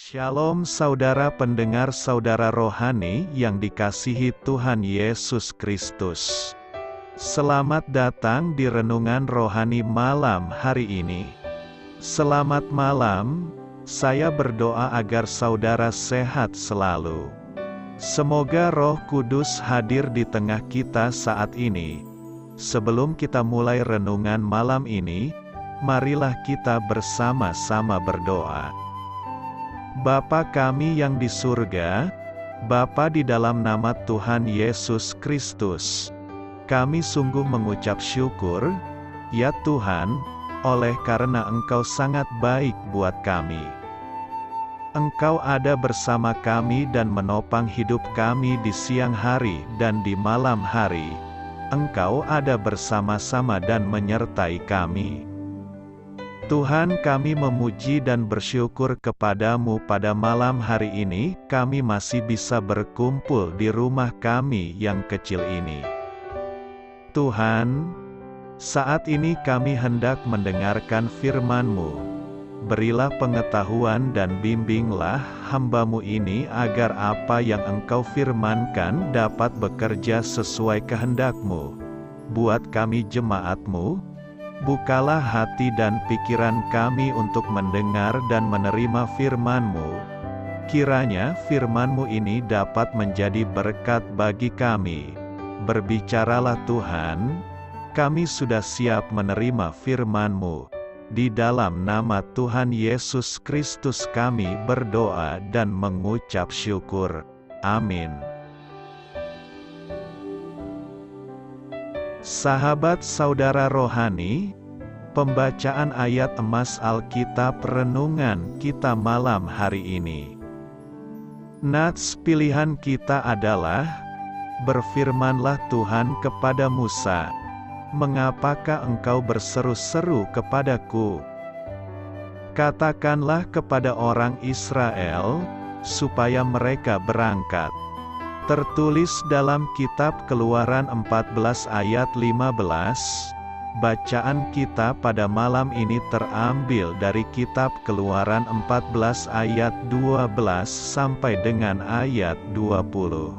Shalom saudara pendengar saudara rohani yang dikasihi Tuhan Yesus Kristus. Selamat datang di renungan rohani malam hari ini. Selamat malam, saya berdoa agar saudara sehat selalu. Semoga Roh Kudus hadir di tengah kita saat ini. Sebelum kita mulai renungan malam ini, marilah kita bersama-sama berdoa. Bapa kami yang di surga, Bapa di dalam nama Tuhan Yesus Kristus, kami sungguh mengucap syukur, ya Tuhan, oleh karena Engkau sangat baik buat kami. Engkau ada bersama kami dan menopang hidup kami di siang hari dan di malam hari. Engkau ada bersama-sama dan menyertai kami. Tuhan, kami memuji dan bersyukur kepadamu pada malam hari ini, kami masih bisa berkumpul di rumah kami yang kecil ini. Tuhan, saat ini kami hendak mendengarkan firman-Mu. Berilah pengetahuan dan bimbinglah hamba-Mu ini agar apa yang Engkau firmankan dapat bekerja sesuai kehendak-Mu. Buat kami jemaat-Mu, bukalah hati dan pikiran kami untuk mendengar dan menerima firman-Mu. Kiranya firman-Mu ini dapat menjadi berkat bagi kami. Berbicaralah Tuhan, kami sudah siap menerima firman-Mu. Di dalam nama Tuhan Yesus Kristus kami berdoa dan mengucap syukur. Amin. Sahabat saudara rohani, pembacaan ayat emas Alkitab renungan kita malam hari ini. Nats pilihan kita adalah, berfirmanlah Tuhan kepada Musa, mengapakah engkau berseru-seru kepadaku? Katakanlah kepada orang Israel, supaya mereka berangkat. Tertulis dalam kitab Keluaran 14 ayat 15, bacaan kita pada malam ini terambil dari kitab Keluaran 14 ayat 12 sampai dengan ayat 20.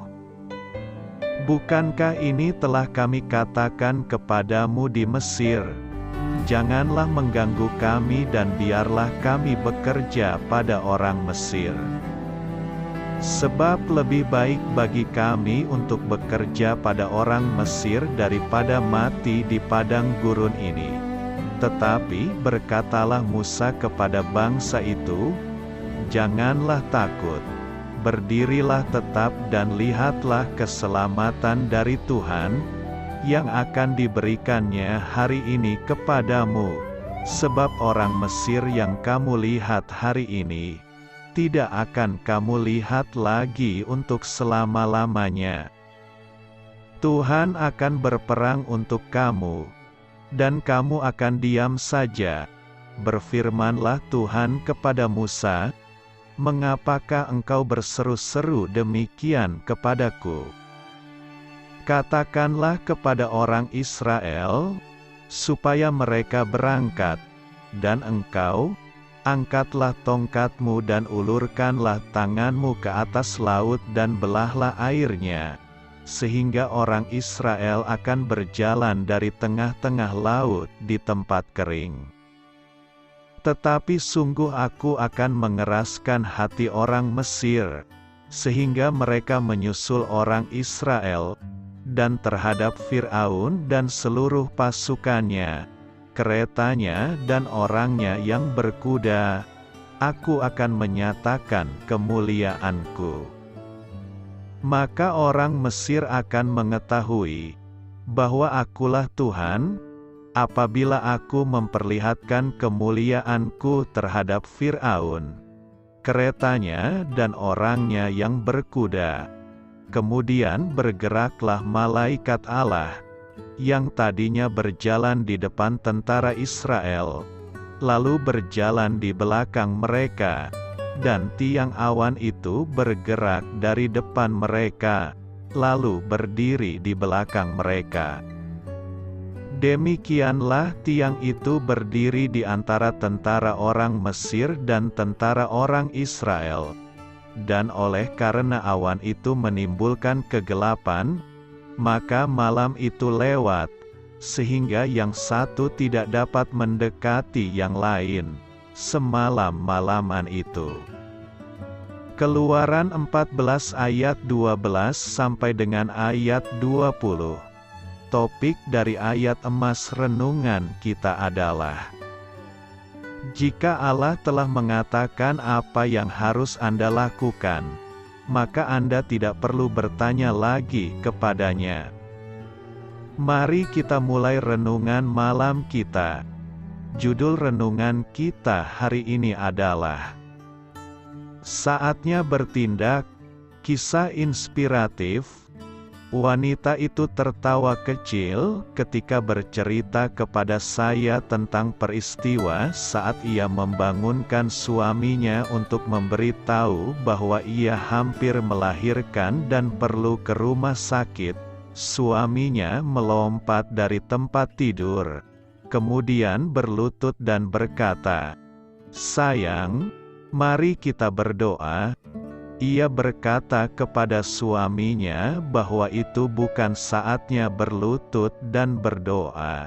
Bukankah ini telah kami katakan kepadamu di Mesir? Janganlah mengganggu kami dan biarlah kami bekerja pada orang Mesir. Sebab lebih baik bagi kami untuk bekerja pada orang Mesir daripada mati di padang gurun ini. Tetapi berkatalah Musa kepada bangsa itu, janganlah takut, berdirilah tetap dan lihatlah keselamatan dari Tuhan, yang akan diberikannya hari ini kepadamu, sebab orang Mesir yang kamu lihat hari ini, tidak akan kamu lihat lagi untuk selama-lamanya. Tuhan akan berperang untuk kamu, dan kamu akan diam saja. Berfirmanlah Tuhan kepada Musa, mengapakah engkau berseru-seru demikian kepadaku? Katakanlah kepada orang Israel, supaya mereka berangkat, dan engkau, angkatlah tongkatmu dan ulurkanlah tanganmu ke atas laut dan belahlah airnya, sehingga orang Israel akan berjalan dari tengah-tengah laut di tempat kering. Tetapi sungguh aku akan mengeraskan hati orang Mesir, sehingga mereka menyusul orang Israel, dan terhadap Fir'aun dan seluruh pasukannya, keretanya dan orangnya yang berkuda, aku akan menyatakan kemuliaanku. Maka orang Mesir akan mengetahui bahwa akulah Tuhan, apabila aku memperlihatkan kemuliaanku terhadap Fir'aun, keretanya dan orangnya yang berkuda. Kemudian bergeraklah malaikat Allah, yang tadinya berjalan di depan tentara Israel, lalu berjalan di belakang mereka, dan tiang awan itu bergerak dari depan mereka, lalu berdiri di belakang mereka. Demikianlah tiang itu berdiri di antara tentara orang Mesir dan tentara orang Israel. Dan oleh karena awan itu menimbulkan kegelapan, maka malam itu lewat, sehingga yang satu tidak dapat mendekati yang lain, semalam-malaman itu. Keluaran 14 ayat 12 sampai dengan ayat 20. Topik dari ayat emas renungan kita adalah: jika Allah telah mengatakan apa yang harus Anda lakukan, maka Anda tidak perlu bertanya lagi kepadanya. Mari kita mulai renungan malam kita. Judul renungan kita hari ini adalah Saatnya Bertindak. Kisah inspiratif. Wanita itu tertawa kecil ketika bercerita kepada saya tentang peristiwa saat ia membangunkan suaminya untuk memberitahu bahwa ia hampir melahirkan dan perlu ke rumah sakit. Suaminya melompat dari tempat tidur, kemudian berlutut dan berkata, "Sayang, mari kita berdoa." Ia berkata kepada suaminya bahwa itu bukan saatnya berlutut dan berdoa.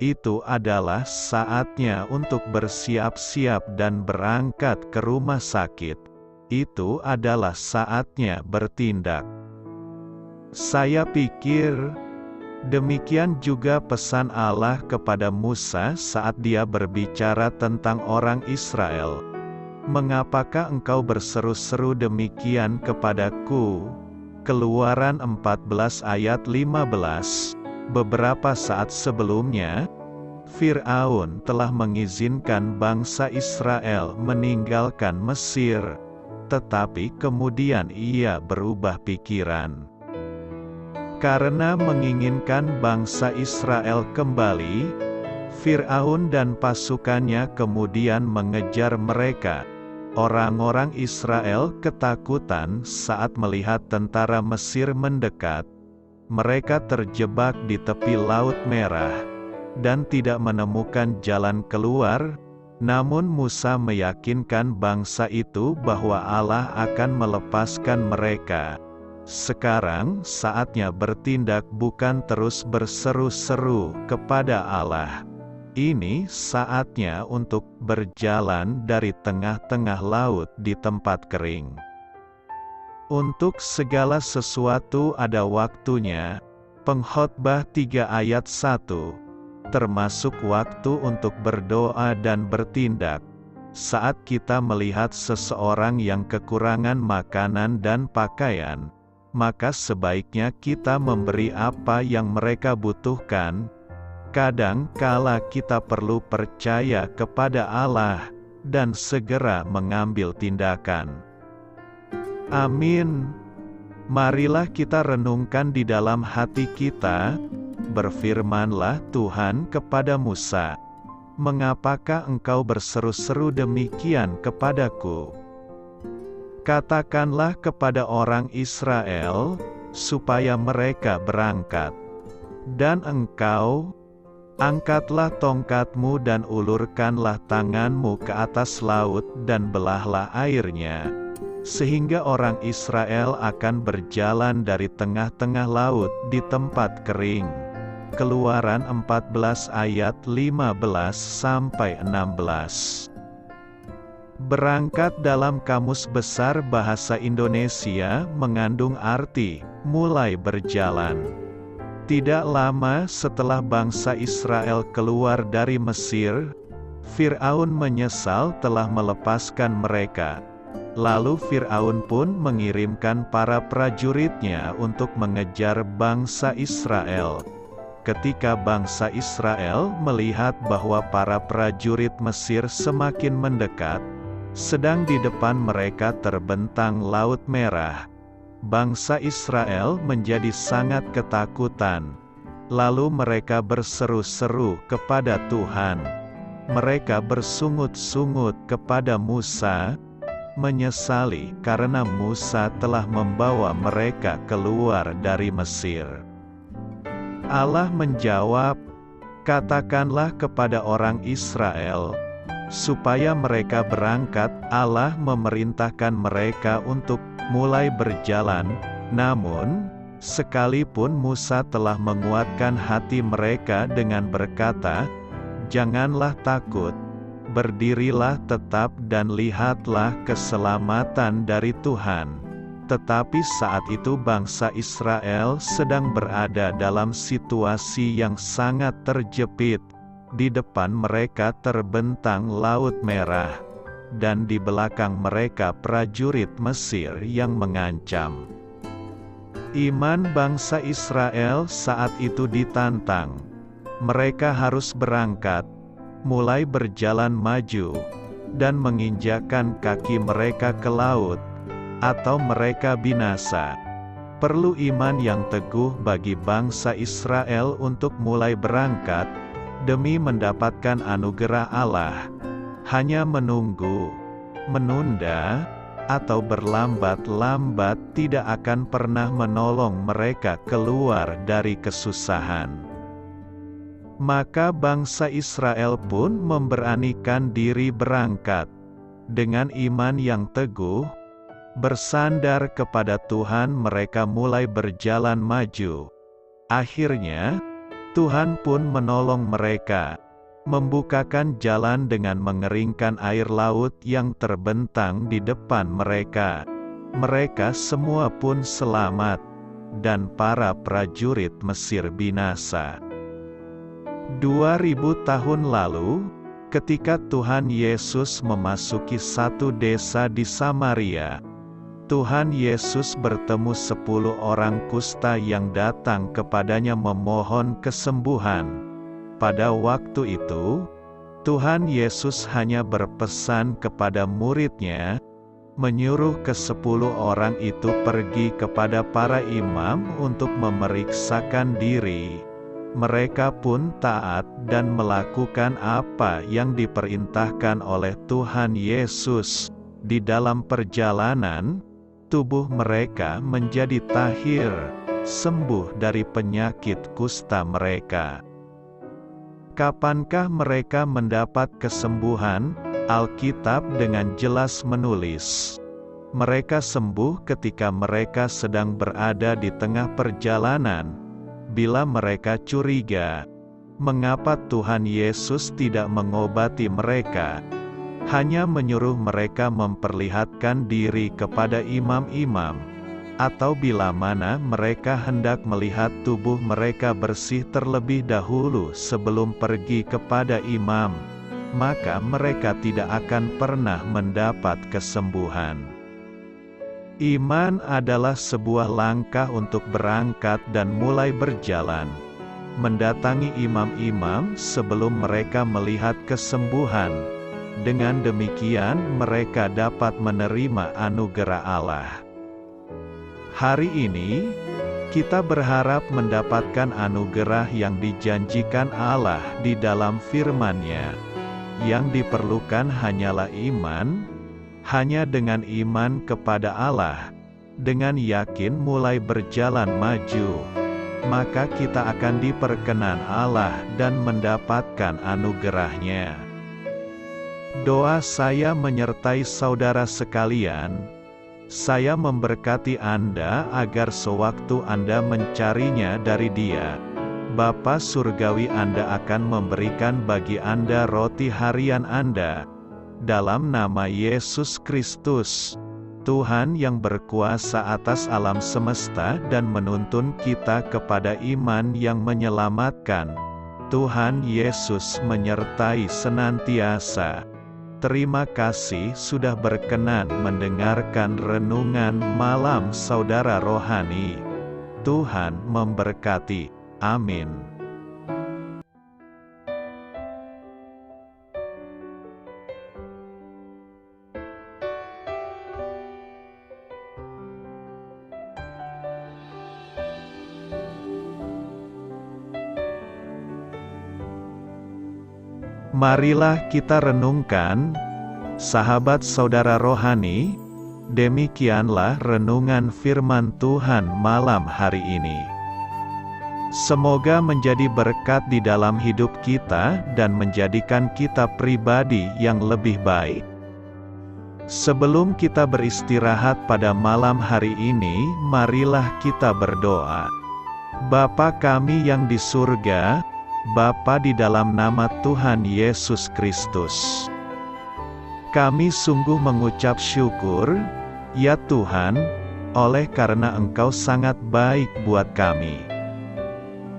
Itu adalah saatnya untuk bersiap-siap dan berangkat ke rumah sakit. Itu adalah saatnya bertindak. Saya pikir, demikian juga pesan Allah kepada Musa saat dia berbicara tentang orang Israel. Mengapakah engkau berseru-seru demikian kepadaku? Keluaran 14 ayat 15. Beberapa saat sebelumnya, Fir'aun telah mengizinkan bangsa Israel meninggalkan Mesir, tetapi kemudian ia berubah pikiran. Karena menginginkan bangsa Israel kembali, Fir'aun dan pasukannya kemudian mengejar mereka. Orang-orang Israel ketakutan saat melihat tentara Mesir mendekat. Mereka terjebak di tepi Laut Merah dan tidak menemukan jalan keluar. Namun Musa meyakinkan bangsa itu bahwa Allah akan melepaskan mereka. Sekarang saatnya bertindak, bukan terus berseru-seru kepada Allah. Ini saatnya untuk berjalan dari tengah-tengah laut di tempat kering. Untuk segala sesuatu ada waktunya. Pengkhotbah 3 ayat 1. Termasuk waktu untuk berdoa dan bertindak. Saat kita melihat seseorang yang kekurangan makanan dan pakaian, maka sebaiknya kita memberi apa yang mereka butuhkan. Kadang kala kita perlu percaya kepada Allah dan segera mengambil tindakan. Amin. Marilah kita renungkan di dalam hati kita. Berfirmanlah Tuhan kepada Musa, "Mengapakah engkau berseru-seru demikian kepadaku? Katakanlah kepada orang Israel, supaya mereka berangkat. Dan engkau, angkatlah tongkatmu dan ulurkanlah tanganmu ke atas laut dan belahlah airnya, sehingga orang Israel akan berjalan dari tengah-tengah laut di tempat kering." Keluaran 14 ayat 15 sampai 16. Berangkat dalam Kamus Besar Bahasa Indonesia mengandung arti mulai berjalan. Tidak lama setelah bangsa Israel keluar dari Mesir, Fir'aun menyesal telah melepaskan mereka. Lalu Fir'aun pun mengirimkan para prajuritnya untuk mengejar bangsa Israel. Ketika bangsa Israel melihat bahwa para prajurit Mesir semakin mendekat, sedang di depan mereka terbentang Laut Merah, bangsa Israel menjadi sangat ketakutan. Lalu mereka berseru-seru kepada Tuhan. Mereka bersungut-sungut kepada Musa, menyesali karena Musa telah membawa mereka keluar dari Mesir. Allah menjawab, Katakanlah kepada orang Israel, supaya mereka berangkat. Allah memerintahkan mereka untuk mulai berjalan, namun, sekalipun Musa telah menguatkan hati mereka dengan berkata, "Janganlah takut, berdirilah tetap dan lihatlah keselamatan dari Tuhan." Tetapi saat itu bangsa Israel sedang berada dalam situasi yang sangat terjepit. Di depan mereka terbentang Laut Merah, dan di belakang mereka prajurit Mesir yang mengancam. Iman bangsa Israel saat itu ditantang. Mereka harus berangkat, mulai berjalan maju, dan menginjakkan kaki mereka ke laut, atau mereka binasa. Perlu iman yang teguh bagi bangsa Israel untuk mulai berangkat, demi mendapatkan anugerah Allah. Hanya menunggu, menunda, atau berlambat-lambat tidak akan pernah menolong mereka keluar dari kesusahan. Maka bangsa Israel pun memberanikan diri berangkat. Dengan iman yang teguh, bersandar kepada Tuhan, mereka mulai berjalan maju. Akhirnya, Tuhan pun menolong mereka, membukakan jalan dengan mengeringkan air laut yang terbentang di depan mereka. Mereka semua pun selamat, dan para prajurit Mesir binasa. 2000 tahun lalu, ketika Tuhan Yesus memasuki satu desa di Samaria, Tuhan Yesus bertemu 10 orang kusta yang datang kepadanya memohon kesembuhan. Pada waktu itu, Tuhan Yesus hanya berpesan kepada murid-Nya, menyuruh ke-10 orang itu pergi kepada para imam untuk memeriksakan diri. Mereka pun taat dan melakukan apa yang diperintahkan oleh Tuhan Yesus. Di dalam perjalanan, tubuh mereka menjadi tahir, sembuh dari penyakit kusta mereka. Kapankah mereka mendapat kesembuhan? Alkitab dengan jelas menulis, mereka sembuh ketika mereka sedang berada di tengah perjalanan. Bila mereka curiga, mengapa Tuhan Yesus tidak mengobati mereka? Hanya menyuruh mereka memperlihatkan diri kepada imam-imam, atau bila mana mereka hendak melihat tubuh mereka bersih terlebih dahulu sebelum pergi kepada imam, maka mereka tidak akan pernah mendapat kesembuhan. Iman adalah sebuah langkah untuk berangkat dan mulai berjalan, mendatangi imam-imam sebelum mereka melihat kesembuhan. Dengan demikian mereka dapat menerima anugerah Allah. Hari ini, kita berharap mendapatkan anugerah yang dijanjikan Allah di dalam firman-Nya. Yang diperlukan hanyalah iman. Hanya dengan iman kepada Allah, dengan yakin mulai berjalan maju, maka kita akan diperkenan Allah dan mendapatkan anugerah-Nya. Doa saya menyertai saudara sekalian. Saya memberkati Anda agar sewaktu Anda mencarinya dari Dia, Bapa Surgawi Anda akan memberikan bagi Anda roti harian Anda. Dalam nama Yesus Kristus, Tuhan yang berkuasa atas alam semesta dan menuntun kita kepada iman yang menyelamatkan, Tuhan Yesus menyertai senantiasa. Terima kasih sudah berkenan mendengarkan renungan malam saudara rohani. Tuhan memberkati. Amin. Marilah kita renungkan, sahabat saudara rohani, demikianlah renungan firman Tuhan malam hari ini. Semoga menjadi berkat di dalam hidup kita dan menjadikan kita pribadi yang lebih baik. Sebelum kita beristirahat pada malam hari ini, marilah kita berdoa. Bapa kami yang di surga, Bapa di dalam nama Tuhan Yesus Kristus, kami sungguh mengucap syukur, ya Tuhan, oleh karena Engkau sangat baik buat kami.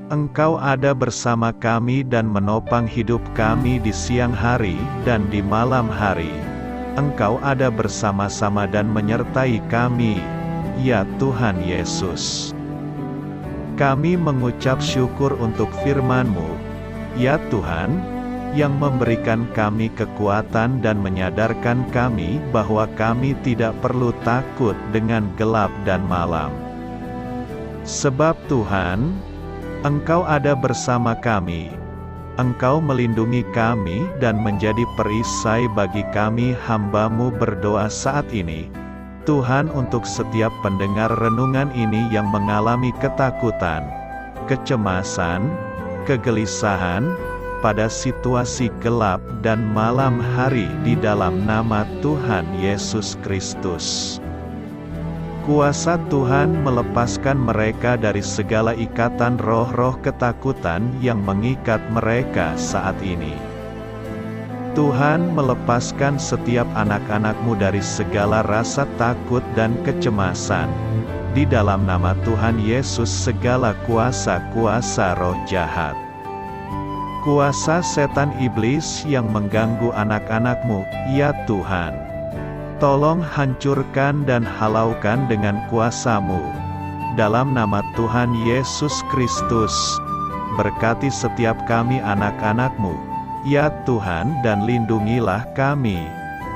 Engkau ada bersama kami dan menopang hidup kami di siang hari dan di malam hari. Engkau ada bersama-sama dan menyertai kami, ya Tuhan Yesus. Kami mengucap syukur untuk firman-Mu, ya Tuhan, yang memberikan kami kekuatan dan menyadarkan kami bahwa kami tidak perlu takut dengan gelap dan malam. Sebab Tuhan, Engkau ada bersama kami. Engkau melindungi kami dan menjadi perisai bagi kami hamba-Mu berdoa saat ini. Tuhan, untuk setiap pendengar renungan ini yang mengalami ketakutan, kecemasan, kegelisahan, pada situasi gelap dan malam hari di dalam nama Tuhan Yesus Kristus. Kuasa Tuhan melepaskan mereka dari segala ikatan roh-roh ketakutan yang mengikat mereka saat ini. Tuhan melepaskan setiap anak-anak-Mu dari segala rasa takut dan kecemasan. Di dalam nama Tuhan Yesus segala kuasa-kuasa roh jahat, kuasa setan iblis yang mengganggu anak-anak-Mu, ya Tuhan, tolong hancurkan dan halaukan dengan kuasa-Mu. Dalam nama Tuhan Yesus Kristus, berkati setiap kami anak-anak-Mu, ya Tuhan, dan lindungilah kami.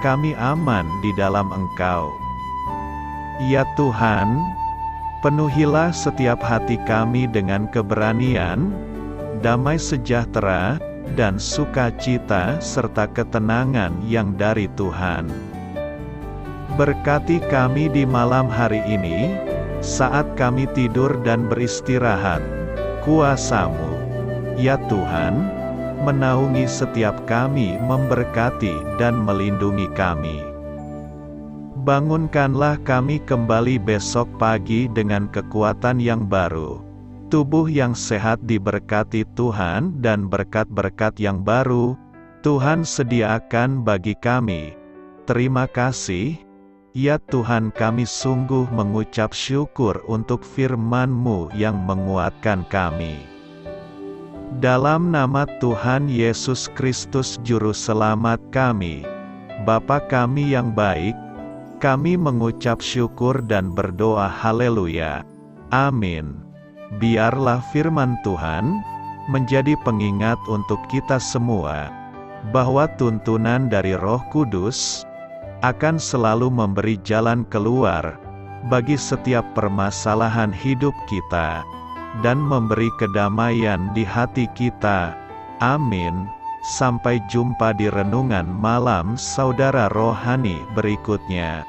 Kami aman di dalam Engkau. Ya Tuhan, penuhilah setiap hati kami dengan keberanian, damai sejahtera, dan sukacita serta ketenangan yang dari Tuhan. Berkati kami di malam hari ini, saat kami tidur dan beristirahat. Kuasa-Mu, ya Tuhan, menaungi setiap kami, memberkati dan melindungi kami. Bangunkanlah kami kembali besok pagi dengan kekuatan yang baru. Tubuh yang sehat diberkati Tuhan dan berkat-berkat yang baru Tuhan sediakan bagi kami. Terima kasih, ya Tuhan, kami sungguh mengucap syukur untuk firman-Mu yang menguatkan kami. Dalam nama Tuhan Yesus Kristus Juru Selamat kami, Bapa kami yang baik, kami mengucap syukur dan berdoa haleluya. Amin. Biarlah firman Tuhan menjadi pengingat untuk kita semua, bahwa tuntunan dari Roh Kudus akan selalu memberi jalan keluar bagi setiap permasalahan hidup kita, dan memberi kedamaian di hati kita. Amin. Sampai jumpa di renungan malam saudara rohani berikutnya.